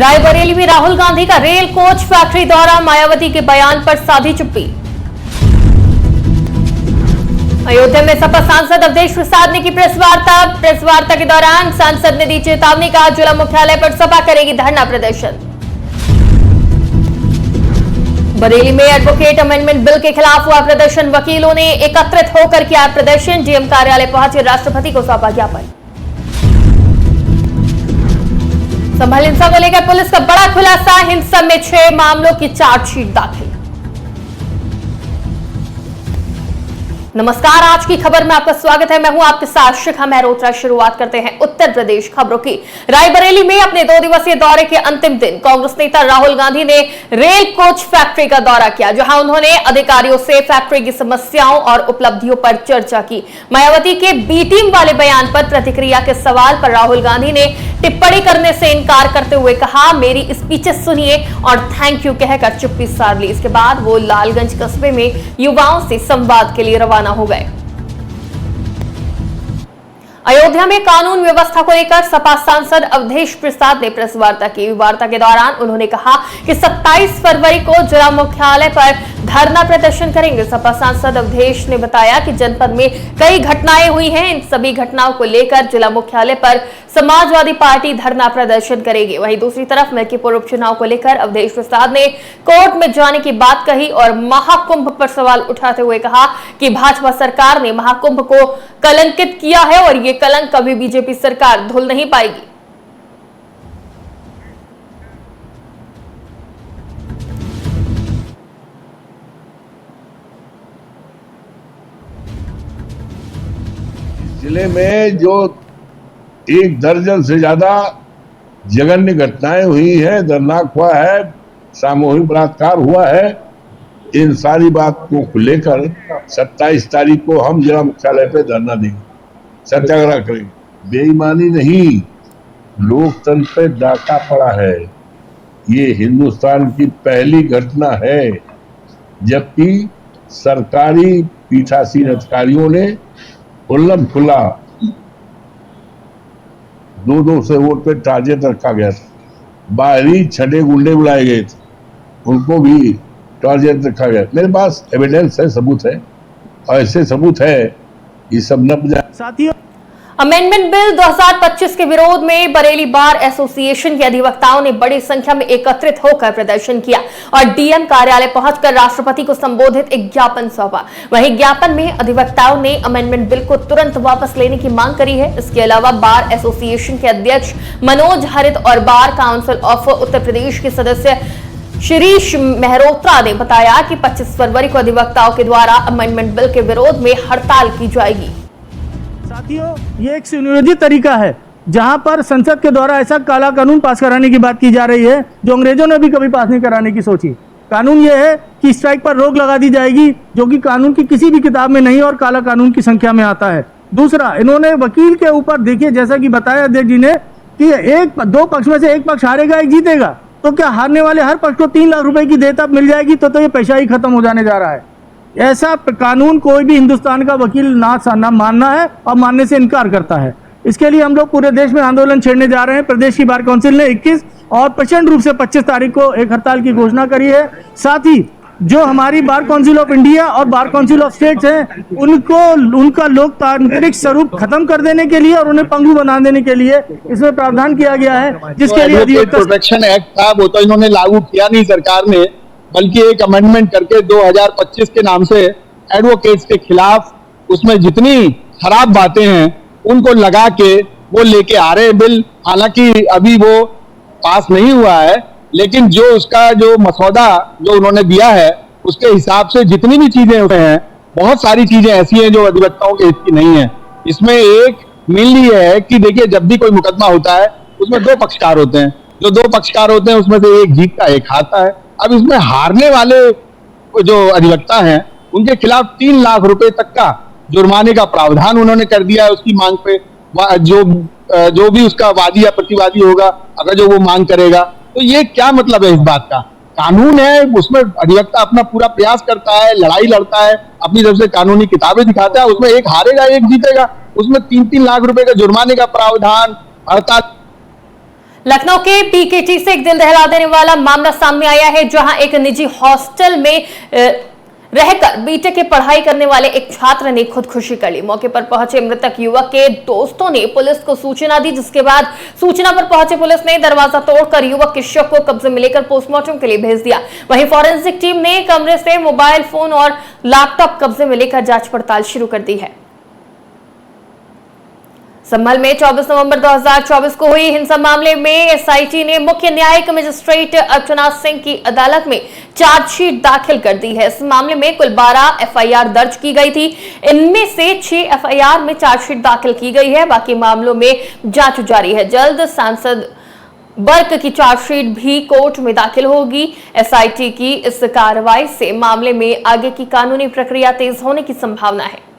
रायबरेली में राहुल गांधी का rail coach factory दौरा, मायावती के बयान पर साधी चुप्पी। अयोध्या में सपा सांसद अवधेश प्रसाद ने की प्रेस वार्ता के दौरान सांसद ने दी चेतावनी, कहा जिला मुख्यालय पर सपा करेगी धरना प्रदर्शन। बरेली में एडवोकेट अमेंडमेंट बिल के खिलाफ हुआ प्रदर्शन, वकीलों ने एकत्रित होकर किया प्रदर्शन, डीएम कार्यालय पहुंचे राष्ट्रपति को सौंपा ज्ञापन। संभल हिंसा को लेकर पुलिस का बड़ा खुलासा, हिंसा में 6 मामलों की चार्जशीट दाखिल। नमस्कार, आज की खबर में आपका स्वागत है। मैं हूं आपके साथ शिखा मेहरोत्रा। शुरुआत करते हैं उत्तर प्रदेश खबरों की। रायबरेली में अपने 2 दिवसीय दौरे के अंतिम दिन कांग्रेस नेता राहुल गांधी ने रेल कोच फैक्ट्री का दौरा किया, जहां उन्होंने अधिकारियों से फैक्ट्री की समस्याओं और उपलब्धियों पर चर्चा की। मायावती के बी टीम वाले बयान पर प्रतिक्रिया के सवाल पर राहुल गांधी ने टिप्पणी करने से इनकार करते हुए कहा, मेरी स्पीचेस सुनिए और थैंक यू कहकर चुप्पी साध ली। इसके बाद वो लालगंज कस्बे में युवाओं से संवाद के लिए रवाना हो गए। अयोध्या में कानून व्यवस्था को लेकर सपा सांसद अवधेश प्रसाद ने प्रेस वार्ता की। वार्ता के दौरान उन्होंने कहा कि 27 फरवरी को जिला मुख्यालय पर धरना प्रदर्शन करेंगे। सपा सांसद अवधेश ने बताया कि जनपद में कई घटनाएं हुई हैं, इन सभी घटनाओं को लेकर जिला मुख्यालय पर समाजवादी पार्टी धरना प्रदर्शन करेगी। वहीं दूसरी तरफ मिल्कीपुर उपचुनाव को लेकर अवधेश प्रसाद ने कोर्ट में जाने की बात कही और महाकुंभ पर सवाल उठाते हुए कहा कि भाजपा सरकार ने महाकुंभ को कलंकित किया है और ये कलंक कभी बीजेपी सरकार धुल नहीं पाएगी। जिले में जो 1 दर्जन से ज्यादा जघन्य घटनाएं हुई है, दर्दनाक हुआ है, सामूहिक बलात्कार हुआ है, इन सारी बातों को लेकर 27 तारीख को हम जिला मुख्यालय पे धरना देंगे, सत्याग्रह करेंगे। बेईमानी नहीं, लोकतंत्र पे डाका पड़ा है। ये हिंदुस्तान की पहली घटना है जबकि सरकारी पीठासीन अधिकारियों ने खुल्लम खुला 2-2 वोट पे टारगेट रखा गया था। बाहरी छठे गुंडे बुलाए गए थे, उनको भी टारगेट रखा गया। मेरे पास एविडेंस है, सबूत है, और ऐसे सबूत है ये सब न साथियों। अमेंडमेंट बिल 2025 के विरोध में बरेली बार एसोसिएशन के अधिवक्ताओं ने बड़ी संख्या में एकत्रित होकर प्रदर्शन किया और डीएम कार्यालय पहुंचकर राष्ट्रपति को संबोधित एक ज्ञापन सौंपा। वहीं ज्ञापन में अधिवक्ताओं ने अमेंडमेंट बिल को तुरंत वापस लेने की मांग करी है। इसके अलावा बार एसोसिएशन के अध्यक्ष मनोज हरित और bar council of Uttar Pradesh के सदस्य शिरीष मेहरोत्रा ने बताया कि 25 फरवरी को अधिवक्ताओं के द्वारा अमेंडमेंट बिल के विरोध में हड़ताल की जाएगी। साथियों, ये एक सुनियोजित तरीका है जहां पर संसद के द्वारा ऐसा काला कानून पास कराने की बात की जा रही है जो अंग्रेजों ने भी कभी पास नहीं कराने की सोची। कानून ये है कि स्ट्राइक पर रोक लगा दी जाएगी, जो कि कानून की किसी भी किताब में नहीं और काला कानून की संख्या में आता है। दूसरा, इन्होंने वकील के ऊपर, देखिए जैसा कि बताया अध्यक्ष जी ने कि 2 पक्ष में से एक पक्ष हारेगा, एक जीतेगा, तो क्या हारने वाले हर पक्ष को 3 लाख रुपए की देयता मिल जाएगी? तो ये पैसा ही खत्म हो जाने जा रहा है। ऐसा कानून कोई भी हिंदुस्तान का वकील ना मानना है और मानने से इनकार करता है। इसके लिए हम लोग पूरे देश में आंदोलन छेड़ने जा रहे हैं। प्रदेश की बार काउंसिल ने 21 और प्रचंड रूप से 25 तारीख को एक हड़ताल की घोषणा करी है। साथ ही जो हमारी बार काउंसिल ऑफ इंडिया और बार काउंसिल ऑफ स्टेट्स हैं, उनका लोकतांत्रिक स्वरूप खत्म कर देने के लिए और उन्हें पंगु बना देने के लिए इसमें प्रावधान किया गया है, जिसके लिए प्रोटेक्शन एक्ट था वो तो इन्होंने लागू किया नहीं सरकार ने, बल्कि एक अमेंडमेंट करके 2025 के नाम से एडवोकेट्स के खिलाफ उसमें जितनी खराब बातें हैं उनको लगा के वो लेके आ रहे हैं बिल। हालांकि अभी वो पास नहीं हुआ है, लेकिन जो उसका जो मसौदा जो उन्होंने दिया है उसके हिसाब से जितनी भी चीजें हैं, बहुत सारी चीजें ऐसी हैं जो अधिवक्ताओं के हित की नहीं है। इसमें एक मेनली है कि देखिए, जब भी कोई मुकदमा होता है उसमें 2 पक्षकार होते हैं। जो 2 पक्षकार होते हैं उसमें से एक जीतता है, एक हारता है। अब इसमें हारने वाले जो अधिवक्ता हैं उनके खिलाफ 3 लाख रुपए तक का जुर्माने का प्रावधान उन्होंने कर दिया है उसकी मांग पे। जो भी उसका वादी या प्रतिवादी होगा, अगर जो वो मांग करेगा, तो ये क्या मतलब है इस बात का? कानून है, उसमें अधिवक्ता अपना पूरा प्रयास करता है, लड़ाई लड़ता है, अपनी तरफ से कानूनी किताबें दिखाता है, उसमें एक हारेगा एक जीतेगा, उसमें 3-3 लाख रुपए का जुर्माने का प्रावधान, हड़ताल। लखनऊ के पीकेटी से एक दिल दहला देने वाला मामला सामने आया है, जहां एक निजी हॉस्टल में रहकर बीटेक की पढ़ाई करने वाले एक छात्र ने खुदकुशी कर ली। मौके पर पहुंचे मृतक युवक के दोस्तों ने पुलिस को सूचना दी, जिसके बाद सूचना पर पहुंचे पुलिस ने दरवाजा तोड़कर युवक के शव को कब्जे में लेकर पोस्टमार्टम के लिए भेज दिया। वहीं फॉरेंसिक टीम ने कमरे से मोबाइल फोन और लैपटॉप कब्जे में लेकर जांच पड़ताल शुरू कर दी है। संभल में 24 नवंबर 2024 को हुई हिंसा मामले में एसआईटी ने मुख्य न्यायिक मजिस्ट्रेट अर्चना सिंह की अदालत में चार्जशीट दाखिल कर दी है। इस मामले में कुल 12 एफआईआर दर्ज की गई थी। इनमें से 6 एफआईआर में चार्जशीट दाखिल की गई है, बाकी मामलों में जांच जारी है। जल्द सांसद बर्क की चार्जशीट भी कोर्ट में दाखिल होगी। एसआईटी की इस कार्रवाई से मामले में आगे की कानूनी प्रक्रिया तेज होने की संभावना है।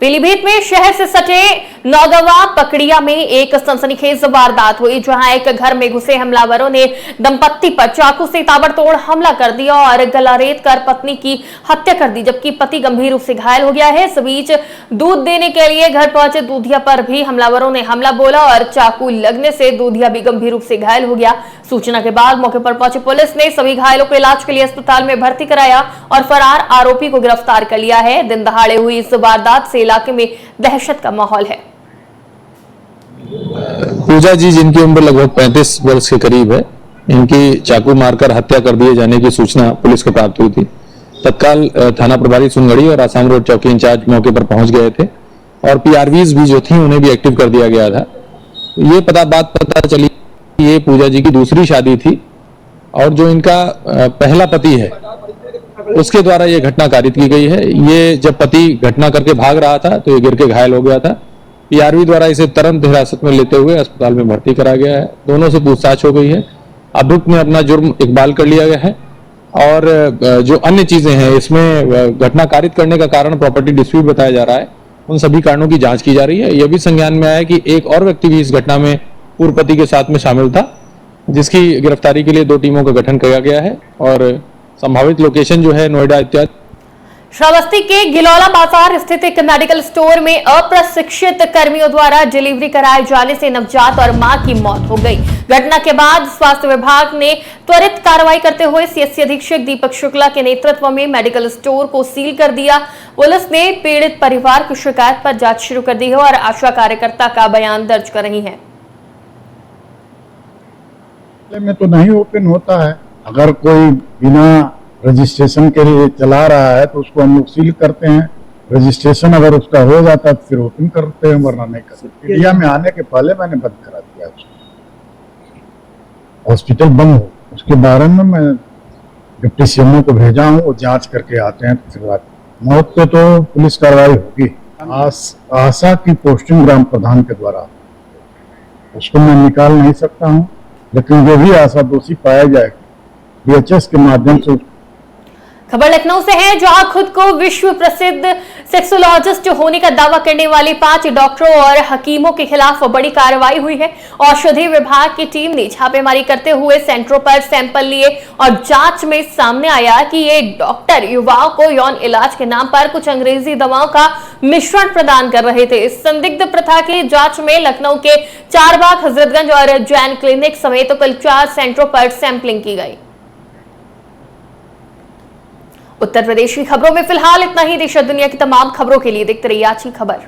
पीलीभीत में शहर से सटे नौगवा पकड़िया में एक सनसनीखेज वारदात हुई, जहां एक घर में घुसे हमलावरों ने दंपत्ति पर चाकू से ताबड़तोड़ हमला कर दिया और गला रेत कर पत्नी की हत्या कर दी, जबकि पति गंभीर रूप से घायल हो गया है। इस बीच दूध देने के लिए घर पहुंचे दूधिया पर भी हमलावरों ने हमला बोला और चाकू लगने से दूधिया भी गंभीर रूप से घायल हो गया। सूचना के बाद मौके पर पहुंची पुलिस ने सभी घायलों को इलाज के लिए अस्पताल में भर्ती कराया और फरार आरोपी को गिरफ्तार कर लिया है। दिन दहाड़े हुई इस वारदात से इलाके में दहशत का माहौल है। पूजा जी, जिनकी उम्र लगभग 35 वर्ष के करीब है, इनकी चाकू मारकर हत्या कर दिए जाने की सूचना पुलिस को प्राप्त हुई थी। तत्काल थाना प्रभारी सुनगढ़ी और आसाम रोड चौकी इंचार्ज मौके पर पहुंच गए थे और पीआरवीज भी जो थी उन्हें भी एक्टिव कर दिया गया था। ये बात पता चली कि ये पूजा जी की दूसरी शादी थी और जो इनका पहला पति है उसके द्वारा ये घटना कारित की गई है। ये जब पति घटना करके भाग रहा था तो ये गिर के घायल हो गया था। पीआरवी द्वारा इसे तुरंत हिरासत में लेते हुए अस्पताल में भर्ती करा गया है। दोनों से पूछताछ हो गई है। अभियुक्त ने अपना जुर्म इकबाल कर लिया गया है और जो अन्य चीजें हैं इसमें घटना कारित करने का कारण प्रॉपर्टी डिस्प्यूट बताया जा रहा है। उन सभी कारणों की जांच की जा रही है। यह भी संज्ञान में आया कि एक और व्यक्ति भी इस घटना में पूर्व पति के साथ में शामिल था, जिसकी गिरफ्तारी के लिए 2 टीमों का गठन किया गया है और संभावित लोकेशन जो है नोएडा इत्यादि। श्रावस्ती के गिलौला बाजार स्थित एक मेडिकल स्टोर में अप्रशिक्षित कर्मियों द्वारा डिलीवरी कराए जाने से नवजात और मां की मौत हो गई। घटना के बाद स्वास्थ्य विभाग ने त्वरित कार्रवाई करते हुए सीएससी अधीक्षक दीपक शुक्ला के नेतृत्व में मेडिकल स्टोर को सील कर दिया। पुलिस ने पीड़ित परिवार की शिकायत पर जांच शुरू कर दी है और आशा कार्यकर्ता का बयान दर्ज कर रही है। में तो नहीं ओपन होता है। अगर कोई बिना रजिस्ट्रेशन के लिए चला रहा है तो उसको हम लोग सील करते हैं। रजिस्ट्रेशन अगर उसका हो जाता है तो फिर ओपन करते हैं, वरना नहीं कर सकते। इंडिया में आने के पहले मैंने बंद करा दिया उसको। हॉस्पिटल बंद हो उसके बारे में मैं डिप्टी सीएमओ को भेजा हूँ, वो जांच करके आते हैं। फिर बात मौत पे तो पुलिस कार्रवाई होगी। आशा की पोस्टिंग ग्राम प्रधान के द्वारा, उसको मैं निकाल नहीं सकता हूँ, लेकिन जो भी आशा दोषी पाया जाएगा बीएचएस के माध्यम से। खबर लखनऊ से है, जहां खुद को विश्व प्रसिद्ध सेक्सोलॉजिस्ट होने का दावा करने वाले 5 डॉक्टरों और हकीमों के खिलाफ बड़ी कार्रवाई हुई है। औषधि विभाग की टीम ने छापेमारी करते हुए सेंटरों पर सैंपल लिए और जांच में सामने आया कि ये डॉक्टर युवाओं को यौन इलाज के नाम पर कुछ अंग्रेजी दवाओं का मिश्रण प्रदान कर रहे थे। इस संदिग्ध प्रथा की जांच में लखनऊ के चारबाग, हजरतगंज और जैन क्लिनिक समेत कुल 4 सेंटरों पर सैंपलिंग की गई। उत्तर प्रदेश की खबरों में फिलहाल इतना ही। देश और दुनिया की तमाम खबरों के लिए देखते रहिए आज की खबर।